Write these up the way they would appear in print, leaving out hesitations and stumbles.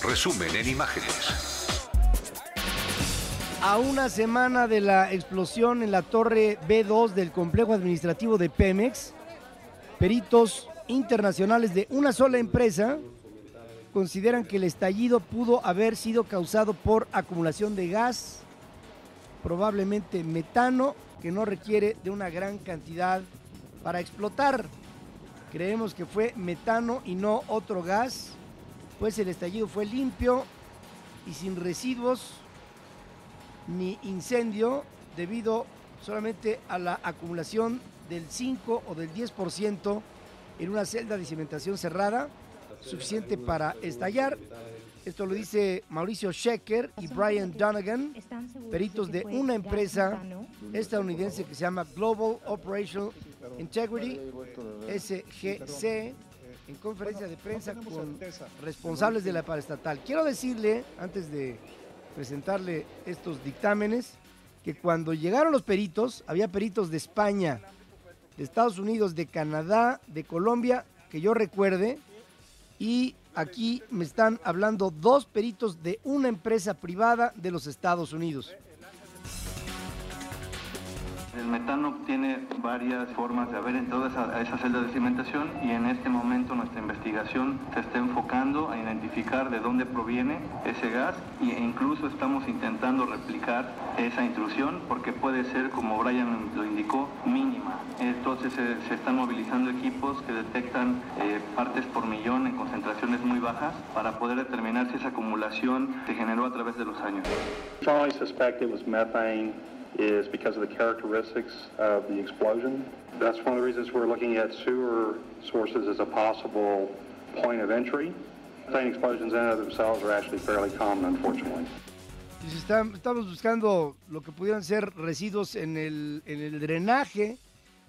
resumen en imágenes. A una semana de la explosión en la torre B2 del complejo administrativo de Pemex, peritos internacionales de una sola empresa consideran que el estallido pudo haber sido causado por acumulación de gas, probablemente metano, que no requiere de una gran cantidad para explotar. Creemos que fue metano y no otro gas, pues el estallido fue limpio y sin residuos ni incendio debido solamente a la acumulación del 5 o del 10% en una celda de cimentación cerrada, suficiente para estallar. Esto lo dice Mauricio Schecker y Brian Donegan, peritos de una empresa estadounidense que se llama Global Operational Integrity, SGC, en conferencia de prensa con responsables de la paraestatal. Quiero decirle, antes de presentarle estos dictámenes, que cuando llegaron los peritos, había peritos de España, de Estados Unidos, de Canadá, de Colombia, que yo recuerde, y aquí me están hablando dos peritos de una empresa privada de los Estados Unidos. El metano tiene varias formas de haber entrado a esa celda de cimentación y en este momento nuestra investigación se está enfocando a identificar de dónde proviene ese gas e incluso estamos intentando replicar esa intrusión porque puede ser, como Brian lo indicó, mínima. Entonces se están movilizando equipos que detectan partes por millón en concentraciones muy bajas para poder determinar si esa acumulación se generó a través de los años. Strongly suspect it was methane. Is because of the characteristics of the explosion. That's one of the reasons we're looking at sewer sources as a possible point of entry. Methane explosions in and of themselves are actually fairly common, unfortunately. Estamos buscando lo que pudieran ser residuos en el drenaje.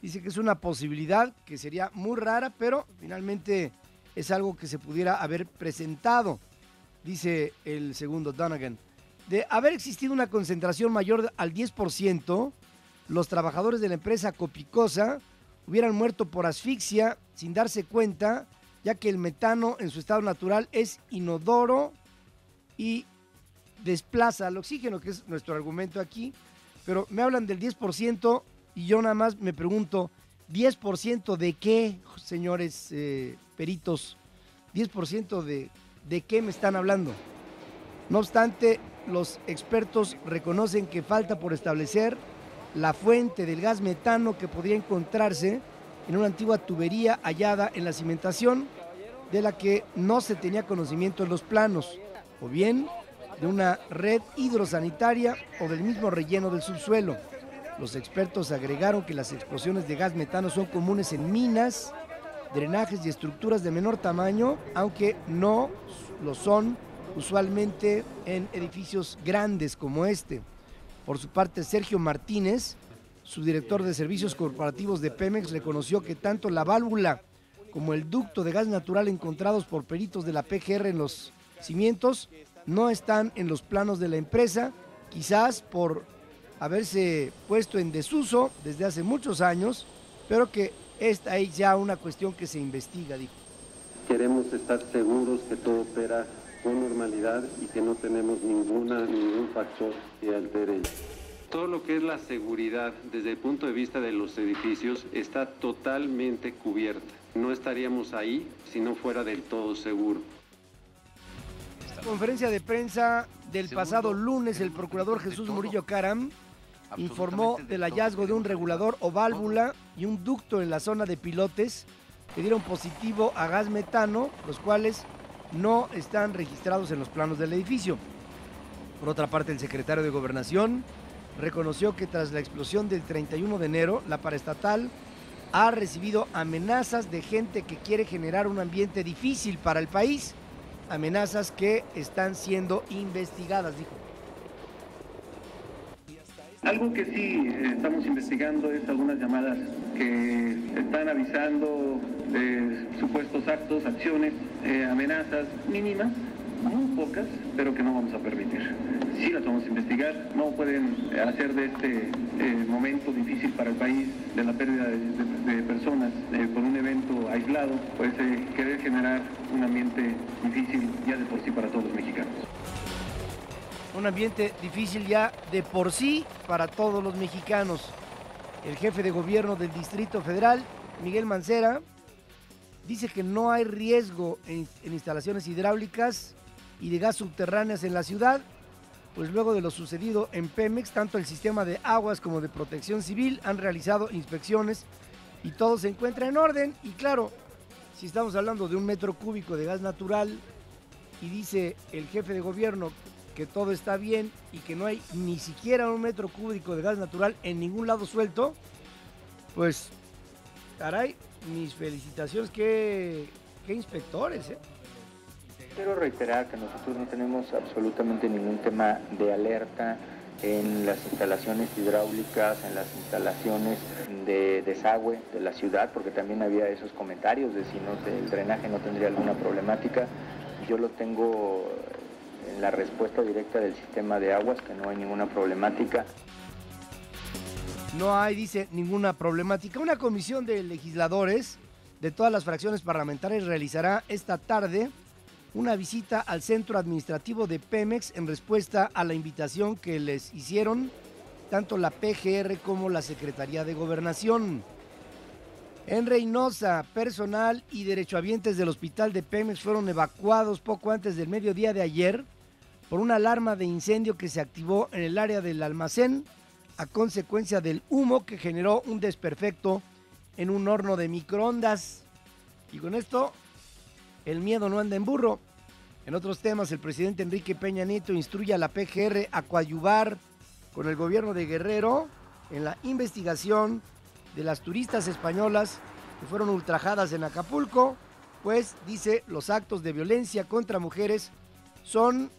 Dice que es una posibilidad que sería muy rara, pero finalmente es algo que se pudiera haber presentado, dice el segundo Donegan. De haber existido una concentración mayor al 10%, los trabajadores de la empresa Copicosa hubieran muerto por asfixia sin darse cuenta, ya que el metano en su estado natural es inodoro y desplaza el oxígeno, que es nuestro argumento aquí. Pero me hablan del 10% y yo nada más me pregunto, ¿10% de qué, señores peritos? ¿10% de qué me están hablando? No obstante, los expertos reconocen que falta por establecer la fuente del gas metano que podría encontrarse en una antigua tubería hallada en la cimentación, de la que no se tenía conocimiento en los planos, o bien de una red hidrosanitaria o del mismo relleno del subsuelo. Los expertos agregaron que las explosiones de gas metano son comunes en minas, drenajes y estructuras de menor tamaño, aunque no lo son usualmente en edificios grandes como este. Por su parte, Sergio Martínez, subdirector de servicios corporativos de Pemex, reconoció que tanto la válvula como el ducto de gas natural encontrados por peritos de la PGR en los cimientos no están en los planos de la empresa, quizás por haberse puesto en desuso desde hace muchos años, pero que esta es ya una cuestión que se investiga, dijo. Queremos estar seguros que todo opera con normalidad y que no tenemos ningún factor que altere. Todo lo que es la seguridad desde el punto de vista de los edificios está totalmente cubierta. No estaríamos ahí si no fuera del todo seguro. Conferencia de prensa del pasado lunes, el procurador Jesús Murillo Caram informó del hallazgo de un regulador o válvula y un ducto en la zona de Pilotes que dieron positivo a gas metano, los cuales no están registrados en los planos del edificio. Por otra parte, el secretario de Gobernación reconoció que tras la explosión del 31 de enero, la paraestatal ha recibido amenazas de gente que quiere generar un ambiente difícil para el país, amenazas que están siendo investigadas, dijo. Algo que sí estamos investigando es algunas llamadas que están avisando de supuestos actos, acciones, amenazas mínimas, muy pocas, pero que no vamos a permitir. sí las vamos a investigar. No pueden hacer de este momento difícil para el país, de la pérdida de personas por un evento aislado, pues querer generar un ambiente difícil ya de por sí para todos los mexicanos. Un ambiente difícil ya de por sí para todos los mexicanos. El jefe de gobierno del Distrito Federal, Miguel Mancera, dice que no hay riesgo en instalaciones hidráulicas y de gas subterráneas en la ciudad, pues luego de lo sucedido en Pemex, tanto el sistema de aguas como de protección civil han realizado inspecciones y todo se encuentra en orden. Y claro, si estamos hablando de 1 metro cúbico de gas natural y dice el jefe de gobierno que todo está bien y que no hay ni siquiera 1 metro cúbico de gas natural en ningún lado suelto, pues, caray, mis felicitaciones, qué inspectores, ¿eh? Quiero reiterar que nosotros no tenemos absolutamente ningún tema de alerta en las instalaciones hidráulicas, en las instalaciones de desagüe de la ciudad, porque también había esos comentarios de si el drenaje no tendría alguna problemática. Yo lo tengo en la respuesta directa del sistema de aguas, que no hay ninguna problemática. No hay, dice, ninguna problemática. Una comisión de legisladores de todas las fracciones parlamentarias realizará esta tarde una visita al centro administrativo de Pemex en respuesta a la invitación que les hicieron tanto la PGR como la Secretaría de Gobernación. En Reynosa, personal y derechohabientes del hospital de Pemex fueron evacuados poco antes del mediodía de ayer por una alarma de incendio que se activó en el área del almacén a consecuencia del humo que generó un desperfecto en un horno de microondas. Y con esto, el miedo no anda en burro. En otros temas, el presidente Enrique Peña Nieto instruye a la PGR a coadyuvar con el gobierno de Guerrero en la investigación de las turistas españolas que fueron ultrajadas en Acapulco, pues, dice, los actos de violencia contra mujeres son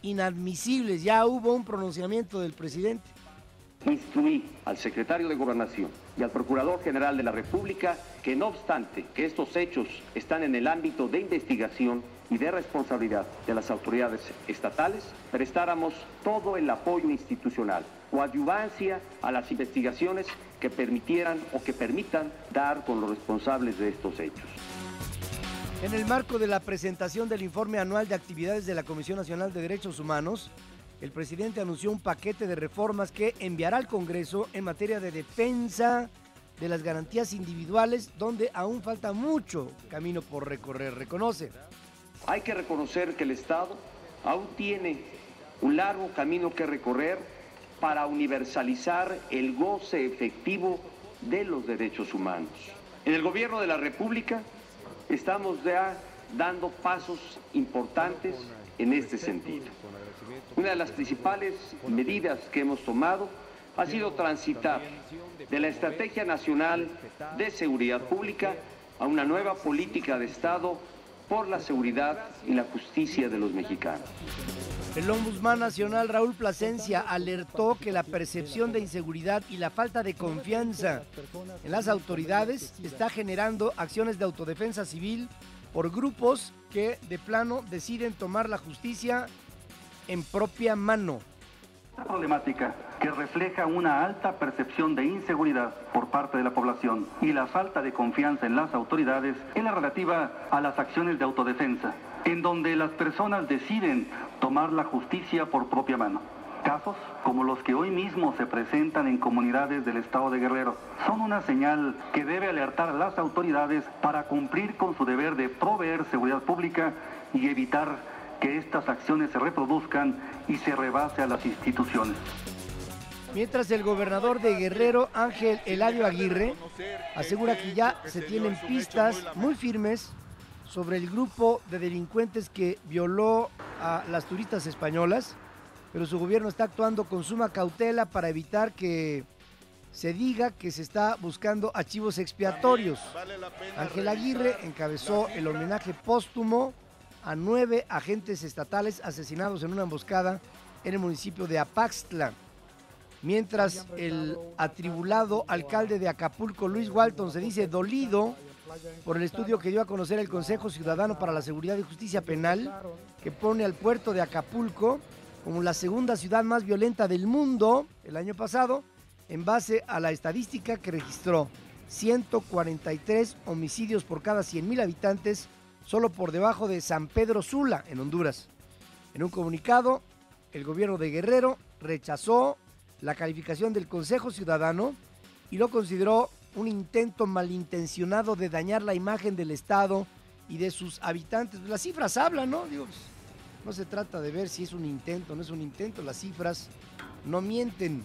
inadmisibles. Ya hubo un pronunciamiento del presidente. Instruí al secretario de Gobernación y al Procurador General de la República que, no obstante que estos hechos están en el ámbito de investigación y de responsabilidad de las autoridades estatales, prestáramos todo el apoyo institucional, coadyuvancia a las investigaciones que permitieran o que permitan dar con los responsables de estos hechos. En el marco de la presentación del informe anual de actividades de la Comisión Nacional de Derechos Humanos, el presidente anunció un paquete de reformas que enviará al Congreso en materia de defensa de las garantías individuales, donde aún falta mucho camino por recorrer, reconoce. Hay que reconocer que el Estado aún tiene un largo camino que recorrer para universalizar el goce efectivo de los derechos humanos. En el Gobierno de la República estamos ya dando pasos importantes en este sentido. Una de las principales medidas que hemos tomado ha sido transitar de la Estrategia Nacional de Seguridad Pública a una nueva política de Estado por la seguridad y la justicia de los mexicanos. El Ombudsman Nacional Raúl Plasencia alertó que la percepción de inseguridad y la falta de confianza en las autoridades está generando acciones de autodefensa civil por grupos que de plano deciden tomar la justicia en propia mano. Esta problemática que refleja una alta percepción de inseguridad por parte de la población y la falta de confianza en las autoridades es la relativa a las acciones de autodefensa, en donde las personas deciden tomar la justicia por propia mano. Casos como los que hoy mismo se presentan en comunidades del estado de Guerrero son una señal que debe alertar a las autoridades para cumplir con su deber de proveer seguridad pública y evitar que estas acciones se reproduzcan y se rebase a las instituciones. Mientras el gobernador de Guerrero, Ángel Eladio Aguirre, asegura que ya se tienen pistas muy firmes sobre el grupo de delincuentes que violó a las turistas españolas, pero su gobierno está actuando con suma cautela para evitar que se diga que se está buscando archivos expiatorios. Ángel Aguirre encabezó el homenaje póstumo a 9 agentes estatales asesinados en una emboscada en el municipio de Apaxtla. Mientras el atribulado alcalde de Acapulco, Luis Walton, se dice dolido por el estudio que dio a conocer el Consejo Ciudadano para la Seguridad y Justicia Penal, que pone al puerto de Acapulco como la segunda ciudad más violenta del mundo el año pasado, en base a la estadística que registró 143 homicidios por cada 100,000 habitantes, solo por debajo de San Pedro Sula, en Honduras. En un comunicado, el gobierno de Guerrero rechazó la calificación del Consejo Ciudadano y lo consideró un intento malintencionado de dañar la imagen del Estado y de sus habitantes. Las cifras hablan, ¿no? Digo, no se trata de ver si es un intento o no es un intento, las cifras no mienten.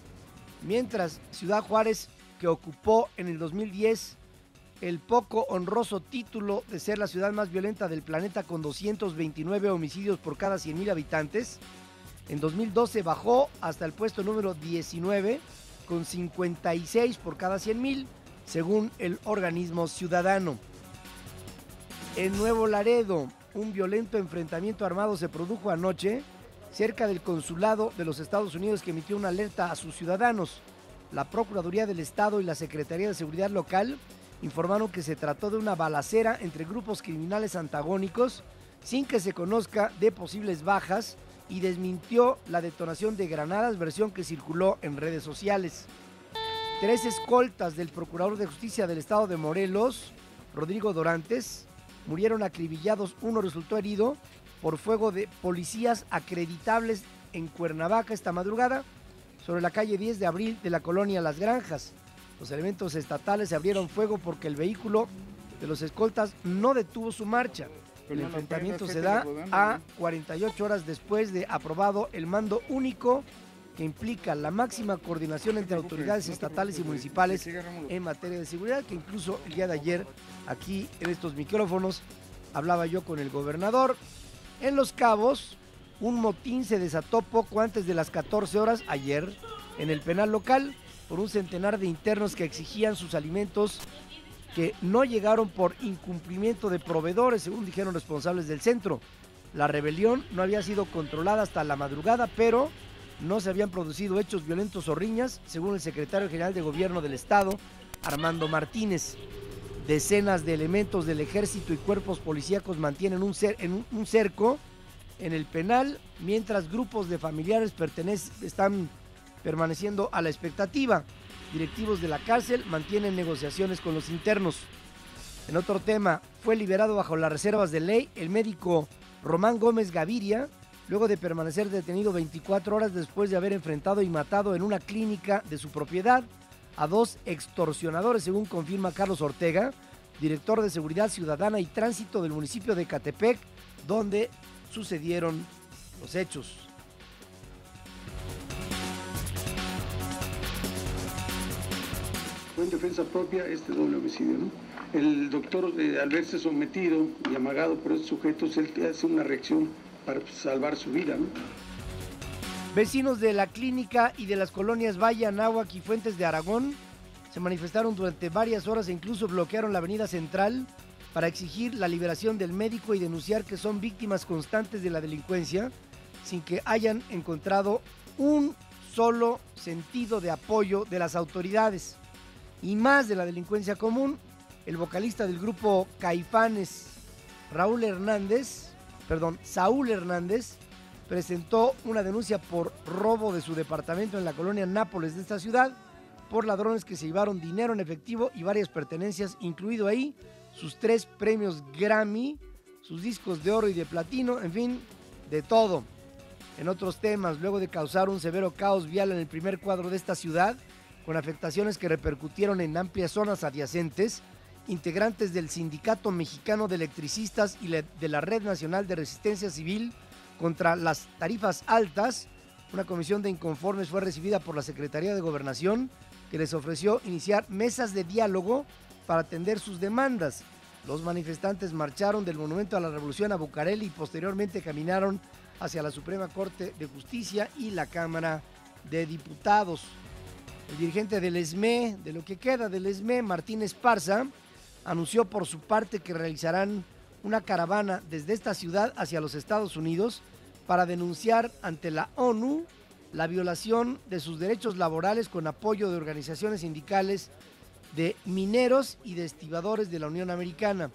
Mientras Ciudad Juárez, que ocupó en el 2010 el poco honroso título de ser la ciudad más violenta del planeta con 229 homicidios por cada 100,000 habitantes, en 2012 bajó hasta el puesto número 19 con 56 por cada 100,000, según el organismo ciudadano. En Nuevo Laredo, un violento enfrentamiento armado se produjo anoche cerca del consulado de los Estados Unidos, que emitió una alerta a sus ciudadanos. La Procuraduría del Estado y la Secretaría de Seguridad Local informaron que se trató de una balacera entre grupos criminales antagónicos, sin que se conozca de posibles bajas, y desmintió la detonación de granadas, versión que circuló en redes sociales. 3 escoltas del Procurador de Justicia del Estado de Morelos, Rodrigo Dorantes, murieron acribillados. Uno resultó herido por fuego de policías acreditables en Cuernavaca esta madrugada, sobre la calle 10 de abril de la colonia Las Granjas. Los elementos estatales se abrieron fuego porque el vehículo de los escoltas no detuvo su marcha. El enfrentamiento se da a 48 horas después de aprobado el mando único, que implica la máxima coordinación entre autoridades estatales y municipales en materia de seguridad, que incluso el día de ayer aquí en estos micrófonos hablaba yo con el gobernador. En Los Cabos, un motín se desató poco antes de las 14 horas ayer en el penal local por un centenar de internos que exigían sus alimentos, que no llegaron por incumplimiento de proveedores, según dijeron responsables del centro. La rebelión no había sido controlada hasta la madrugada, pero no se habían producido hechos violentos o riñas, según el secretario general de Gobierno del Estado, Armando Martínez. Decenas de elementos del ejército y cuerpos policíacos mantienen un cerco en el penal, mientras grupos de familiares están permaneciendo a la expectativa. Directivos de la cárcel mantienen negociaciones con los internos. En otro tema, fue liberado bajo las reservas de ley el médico Román Gómez Gaviria, luego de permanecer detenido 24 horas después de haber enfrentado y matado en una clínica de su propiedad a 2 extorsionadores, según confirma Carlos Ortega, director de Seguridad Ciudadana y Tránsito del municipio de Ecatepec, donde sucedieron los hechos. Fue en defensa propia este doble homicidio, ¿no? El doctor, al verse sometido y amagado por estos sujetos, él hace una reacción para salvar su vida, ¿no? Vecinos de la clínica y de las colonias Valle, Anáhuac y Fuentes de Aragón se manifestaron durante varias horas e incluso bloquearon la avenida central para exigir la liberación del médico y denunciar que son víctimas constantes de la delincuencia, sin que hayan encontrado un solo sentido de apoyo de las autoridades. Y más de la delincuencia común, el vocalista del grupo Caifanes, Saúl Hernández, presentó una denuncia por robo de su departamento en la colonia Nápoles de esta ciudad, por ladrones que se llevaron dinero en efectivo y varias pertenencias, incluido ahí sus 3 premios Grammy, sus discos de oro y de platino, en fin, de todo. En otros temas, luego de causar un severo caos vial en el primer cuadro de esta ciudad, con afectaciones que repercutieron en amplias zonas adyacentes, integrantes del Sindicato Mexicano de Electricistas y de la Red Nacional de Resistencia Civil contra las Tarifas Altas, una comisión de inconformes fue recibida por la Secretaría de Gobernación, que les ofreció iniciar mesas de diálogo para atender sus demandas. Los manifestantes marcharon del Monumento a la Revolución a Bucareli y posteriormente caminaron hacia la Suprema Corte de Justicia y la Cámara de Diputados. El dirigente del ESME, de lo que queda del ESME, Martín Esparza, anunció por su parte que realizarán una caravana desde esta ciudad hacia los Estados Unidos para denunciar ante la ONU la violación de sus derechos laborales con apoyo de organizaciones sindicales de mineros y de estibadores de la Unión Americana.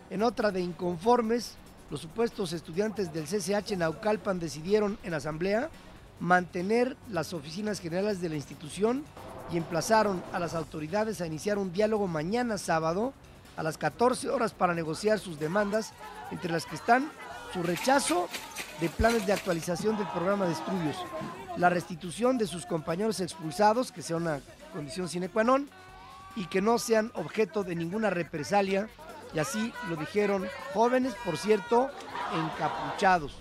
En otra de inconformes, Los supuestos estudiantes del CCH Naucalpan decidieron en asamblea mantener las oficinas generales de la institución y emplazaron a las autoridades a iniciar un diálogo mañana sábado a las 14 horas para negociar sus demandas, entre las que están su rechazo de planes de actualización del programa de estudios, la restitución de sus compañeros expulsados, que sea una condición sine qua non, y que no sean objeto de ninguna represalia, y así lo dijeron jóvenes, por cierto, encapuchados.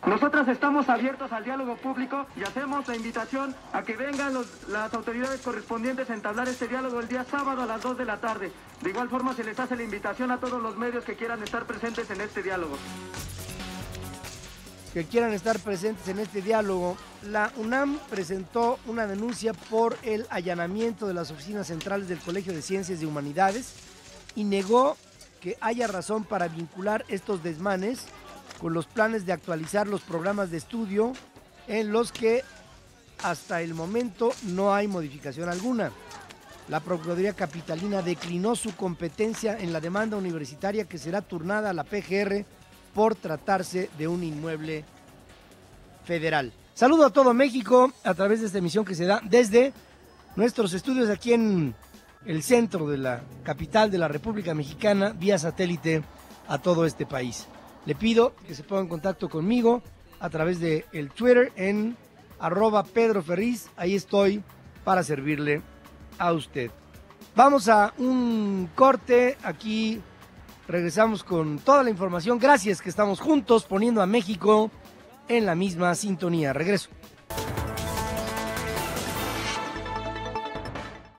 Nosotras estamos abiertos al diálogo público y hacemos la invitación a que vengan las autoridades correspondientes a entablar este diálogo el día sábado a las 2 de la tarde. De igual forma se les hace la invitación a todos los medios que quieran estar presentes en este diálogo. Que quieran estar presentes en este diálogo. La UNAM presentó una denuncia por el allanamiento de las oficinas centrales del Colegio de Ciencias y Humanidades y negó que haya razón para vincular estos desmanes con los planes de actualizar los programas de estudio en los que hasta el momento no hay modificación alguna. La Procuraduría Capitalina declinó su competencia en la demanda universitaria que será turnada a la PGR por tratarse de un inmueble federal. Saludo a todo México a través de esta emisión que se da desde nuestros estudios aquí en el centro de la capital de la República Mexicana, vía satélite a todo este país. Le pido que se ponga en contacto conmigo a través de el Twitter en @PedroFerriz. Ahí estoy para servirle a usted. Vamos a un corte. Aquí regresamos con toda la información. Gracias que estamos juntos poniendo a México en la misma sintonía. Regreso.